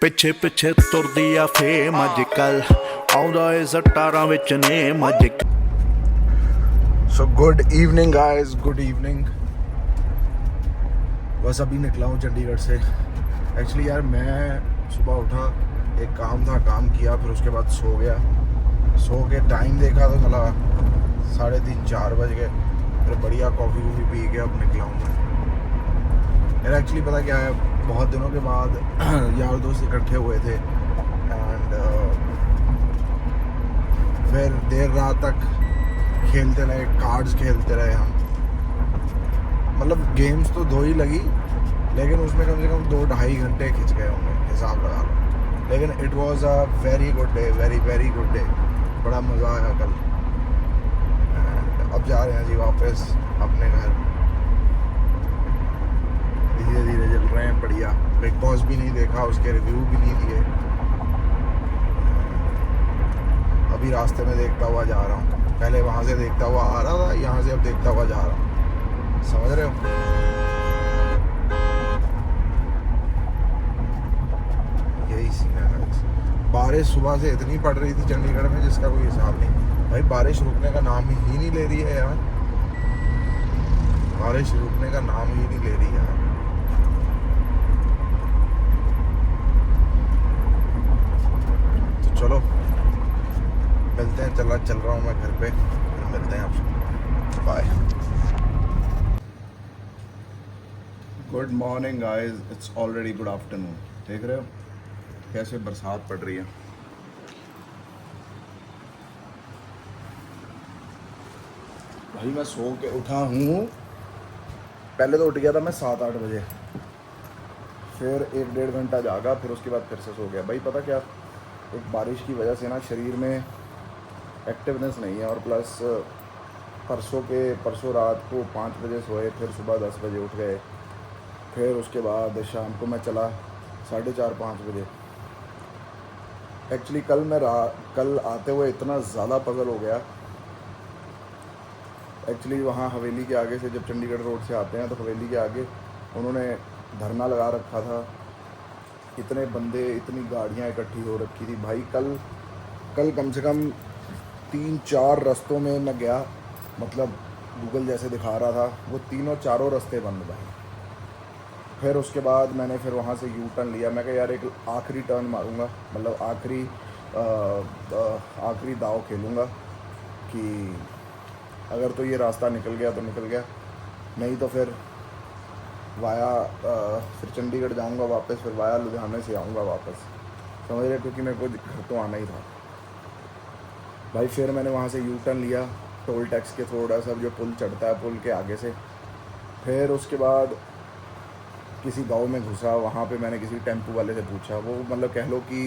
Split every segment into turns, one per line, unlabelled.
ਪਿੱਛੇ ਪਿੱਛੇ ਤੁਰਦੀ ਆ ਫੇਮ ਅੱਜ ਕੱਲ ਆਉਂਦਾ ਏ ਸਟਾਰਾਂ ਵਿੱਚ ਨੇਮ ਅੱਜ
so good evening guys, good evening. बस अभी निकला हूँ चंडीगढ़ से। एक्चुअली यार मैं सुबह उठा, एक काम था, काम किया, फिर उसके बाद सो गया। सो के टाइम देखा तो चला 3:30-4 बज गए। फिर बढ़िया कॉफ़ी वूफ़ी पी के अब निकला हूँ मैं। यार एक्चुअली पता क्या है, बहुत दिनों के बाद यार दोस्त इकट्ठे हुए थे एंड फिर देर रात तक खेलते रहे, कार्ड्स खेलते रहे हम। मतलब गेम्स तो 2 ही लगी, लेकिन उसमें कम से कम 2-2.5 घंटे खिंच गए होंगे, हिसाब लगा लो। लेकिन it was a very good day, very very good day. बड़ा मज़ा आया कल। अब जा रहे हैं जी वापस अपने घर। धीरे धीरे चल रहे हैं, बढ़िया। बिग बॉस भी नहीं देखा, उसके रिव्यू भी नहीं दिए। अभी रास्ते में देखता हुआ जा रहा हूँ। पहले वहाँ से देखता हुआ आ रहा था, यहाँ से अब देखता हुआ जा रहा हूँ। समझ रहे हो? यही सीन है। बारिश सुबह से इतनी पड़ रही थी चंडीगढ़ में जिसका कोई हिसाब नहीं। भाई बारिश रुकने का नाम ही नहीं ले रही है यार। बारिश रुकने का नाम ही नहीं ले रही है। तो चलो मिलते हैं। चल रहा हूँ मैं घर पे, फिर मिलते हैं आपसे। Bye. Good morning guys, it's already good afternoon. देख रहे हो कैसे बरसात पड़ रही है। भाई मैं सो के उठा हूँ। पहले तो उठ गया था मैं 7-8 बजे, फिर 1-1.5 घंटा जागा, फिर उसके बाद फिर से सो गया। भाई पता क्या, एक बारिश की वजह से ना शरीर में एक्टिवनेस नहीं है, और प्लस परसों रात को 5 बजे सोए, फिर सुबह 10 बजे उठ गए, फिर उसके बाद शाम को मैं चला 4:30-5 बजे। एक्चुअली कल आते हुए इतना ज़्यादा पजल हो गया। एक्चुअली वहाँ हवेली के आगे से, जब चंडीगढ़ रोड से आते हैं तो हवेली के आगे उन्होंने धरना लगा रखा था। इतने बंदे, इतनी गाड़ियाँ इकट्ठी हो रखी थी भाई। कल कम से कम 3-4 रास्तों में मैं गया, मतलब गूगल जैसे दिखा रहा था, वो 3-4 रास्ते बंद भाई। फिर उसके बाद मैंने फिर वहाँ से यू टर्न लिया। मैं कहा यार एक आखिरी टर्न मारूंगा, मतलब आखिरी दाव खेलूँगा कि अगर तो ये रास्ता निकल गया तो निकल गया, नहीं तो फिर फिर चंडीगढ़ जाऊँगा वापस, फिर वाया लुधियाने से आऊँगा वापस। समझ रहे, क्योंकि मेरे को घर तो आना ही था भाई। फिर मैंने वहाँ से यू टर्न लिया, टोल टैक्स के थोड़ा सा जो पुल चढ़ता है, पुल के आगे से। फिर उसके बाद किसी गांव में घुसा, वहाँ पे मैंने किसी टेम्पू वाले से पूछा। वो मतलब कह लो कि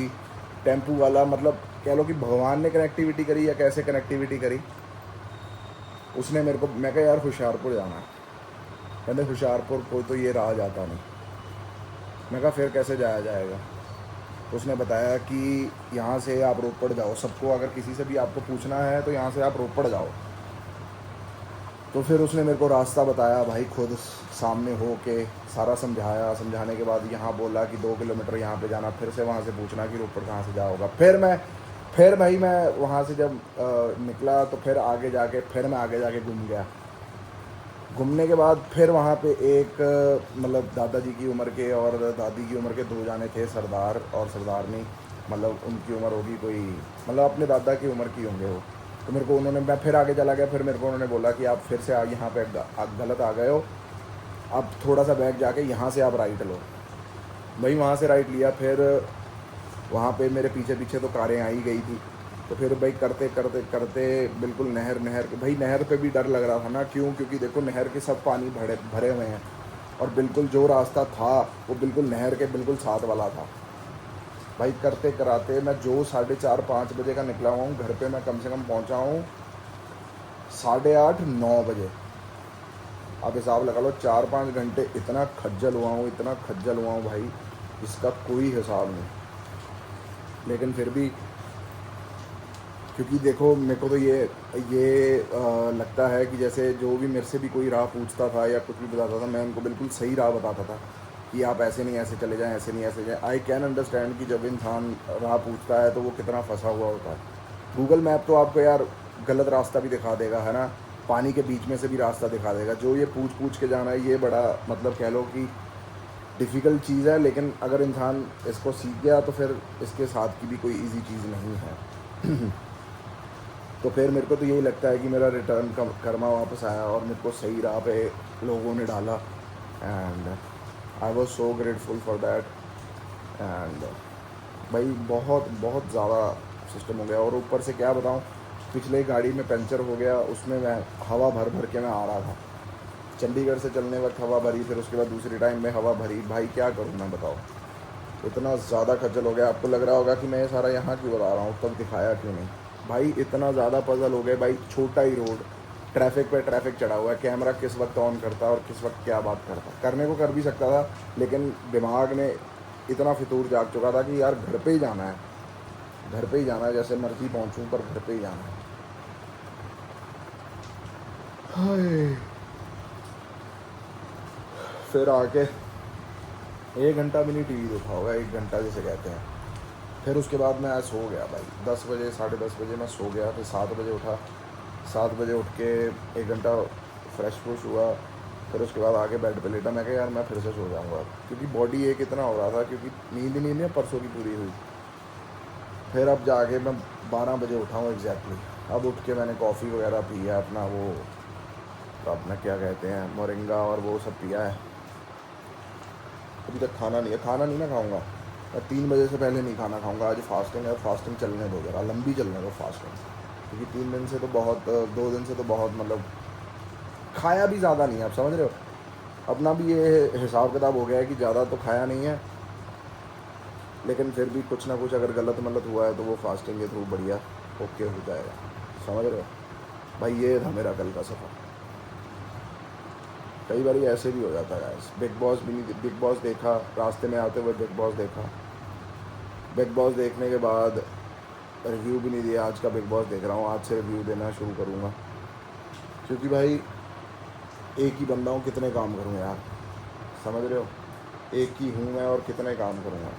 टेम्पू वाला, मतलब कह लो कि भगवान ने कनेक्टिविटी करी या कैसे कनेक्टिविटी करी। उसने मेरे को, मैं कहा यार होशियारपुर जाना है। कहते होशियारपुर कोई तो ये राह जाता नहीं। मैं कहा फिर कैसे जाया जाएगा। उसने बताया कि यहाँ से आप रोपड़ जाओ। सबको अगर किसी से भी आपको पूछना है तो यहाँ से आप रोपड़ जाओ। तो फिर उसने मेरे को रास्ता बताया भाई, खुद सामने हो के सारा समझाया। समझाने के बाद यहाँ बोला कि 2 किलोमीटर यहाँ पे जाना, फिर से वहाँ से पूछना कि रोपड़ कहाँ से जाओगा। फिर भाई मैं वहाँ से जब निकला तो फिर मैं आगे जाके घूम गया। घूमने के बाद फिर वहाँ पे एक मतलब दादाजी की उम्र के और दादी की उम्र के 2 जाने थे, सरदार और सरदारनी। मतलब उनकी उम्र होगी कोई, मतलब अपने दादा की उम्र की होंगे वो। तो मेरे को मैं फिर आगे चला गया। फिर मेरे को उन्होंने बोला कि आप फिर से यहाँ पे गलत आ गए हो, अब थोड़ा सा बैक जाके यहाँ से आप राइट लो। भाई वहाँ से राइट लिया। फिर वहाँ पे मेरे पीछे तो कारें आ ही गई थी। तो फिर भाई करते बिल्कुल नहर भाई नहर पे भी डर लग रहा था ना। क्यों? क्योंकि देखो नहर के सब पानी भरे हुए हैं, और बिल्कुल जो रास्ता था वो बिल्कुल नहर के बिल्कुल साथ वाला था। भाई करते कराते मैं जो 4:30-5 बजे का निकला हुआ हूँ, घर पे मैं कम से कम पहुँचा हूँ 8:30-9 बजे। आप हिसाब लगा लो, 4-5 घंटे इतना खज्जल हुआ हूँ भाई, इसका कोई हिसाब नहीं। लेकिन फिर भी, क्योंकि देखो मेरे को तो ये लगता है कि जैसे जो भी मेरे से भी कोई राह पूछता था या कुछ भी बताता था, मैं उनको बिल्कुल सही राह बताता था। कि आप ऐसे नहीं ऐसे चले जाएं, ऐसे नहीं ऐसे जाएं। आई कैन अंडरस्टैंड कि जब इंसान राह पूछता है तो वो कितना फंसा हुआ होता है। गूगल मैप तो आपको यार गलत रास्ता भी दिखा देगा, है ना, पानी के बीच में से भी रास्ता दिखा देगा। जो ये पूछ पूछ के जाना है, ये बड़ा मतलब कह लो कि डिफ़िकल्ट चीज़ है, लेकिन अगर इंसान इसको सीख गया तो फिर इसके साथ की भी कोई इजी चीज़ नहीं है। तो फिर मेरे को तो यही लगता है कि मेरा रिटर्न कर्मा वापस आया और मेरे को सही राह पे लोगों ने डाला, and I was so grateful for that. And भाई बहुत बहुत ज़्यादा सिस्टम हो गया। और ऊपर से क्या बताऊँ, पिछले गाड़ी में पंचर हो गया, उसमें मैं हवा भर भर के मैं आ रहा था। चंडीगढ़ से चलने वक्त हवा भरी, फिर उसके बाद दूसरी टाइम में हवा भरी। भाई क्या करूँ मैं, बताओ, इतना ज़्यादा खज्जल हो गया। आपको लग रहा होगा कि मैं ये सारा यहाँ क्यों बता रहा हूँ, तब दिखाया क्यों नहीं। भाई इतना ज़्यादा पजल हो गए भाई, छोटा ही रोड, ट्रैफिक पे ट्रैफिक चढ़ा हुआ है, कैमरा किस वक्त ऑन करता और किस वक्त क्या बात करता। करने को कर भी सकता था, लेकिन दिमाग ने इतना फितूर जाग चुका था कि यार घर पे ही जाना है, घर पे ही जाना है, जैसे मर्जी पहुँचूँ पर घर पे ही जाना है। हाय। फिर आके 1 घंटा भी नहीं टीवी देखा होगा, 1 घंटा जिसे कहते हैं। फिर उसके बाद मैं आज सो गया भाई, 10 बजे 10:30 बजे मैं सो गया। फिर 7 बजे उठा, 7 बजे उठ के 1 घंटा फ्रेश फ्रूश हुआ। फिर उसके बाद आके बेड पे लेटा। मैं कहा यार मैं फिर से सो जाऊँगा, क्योंकि बॉडी एक इतना हो रहा था, क्योंकि नींद ही नहीं परसों की पूरी हुई। फिर अब जाके मैं 12 बजे उठा हूँ एग्जैक्टली। अब उठ के मैंने कॉफ़ी वगैरह पी है, अपना वो अपना क्या कहते हैं मोरिंगा और वो सब पिया है। अभी तक खाना नहीं है, खाना नहीं ना खाऊंगा मैं, 3 बजे से पहले नहीं खाना खाऊंगा। आज फास्टिंग है, फास्टिंग चलने दो जरा, लंबी चलने दो फास्टिंग, क्योंकि 3 दिन से तो बहुत, 2 दिन से तो बहुत मतलब खाया भी ज़्यादा नहीं है, आप समझ रहे हो। अपना भी ये हिसाब किताब हो गया है कि ज़्यादा तो खाया नहीं है, लेकिन फिर भी कुछ ना कुछ अगर गलत मलत हुआ है तो वो फास्टिंग के थ्रू बढ़िया ओके हो जाएगा, समझ रहे हो भाई। ये था मेरा कल का सफ़र। कई बार ऐसे भी हो जाता है गाइस। बिग बॉस भी नहीं, बिग बॉस देखा, रास्ते में आते हुए बिग बॉस देखा, बिग बॉस देखने के बाद रिव्यू भी नहीं दिया। आज का बिग बॉस देख रहा हूँ, आज से रिव्यू देना शुरू करूँगा, क्योंकि भाई एक ही बंदा हूँ, कितने काम करूँ यार, समझ रहे हो। एक ही हूँ मैं और कितने काम करूँगा।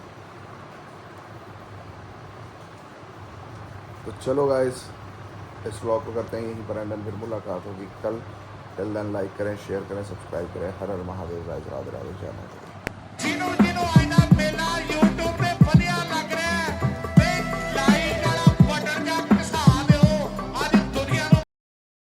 तो चलो गाइस, इस व्लॉग को करते हैं यहीं पर एंड, फिर मुलाकात होगी कल। टिल देन लाइक करें, शेयर करें, सब्सक्राइब करें। हर हर महादेव गाइस, राधे राधे, जय माता दी।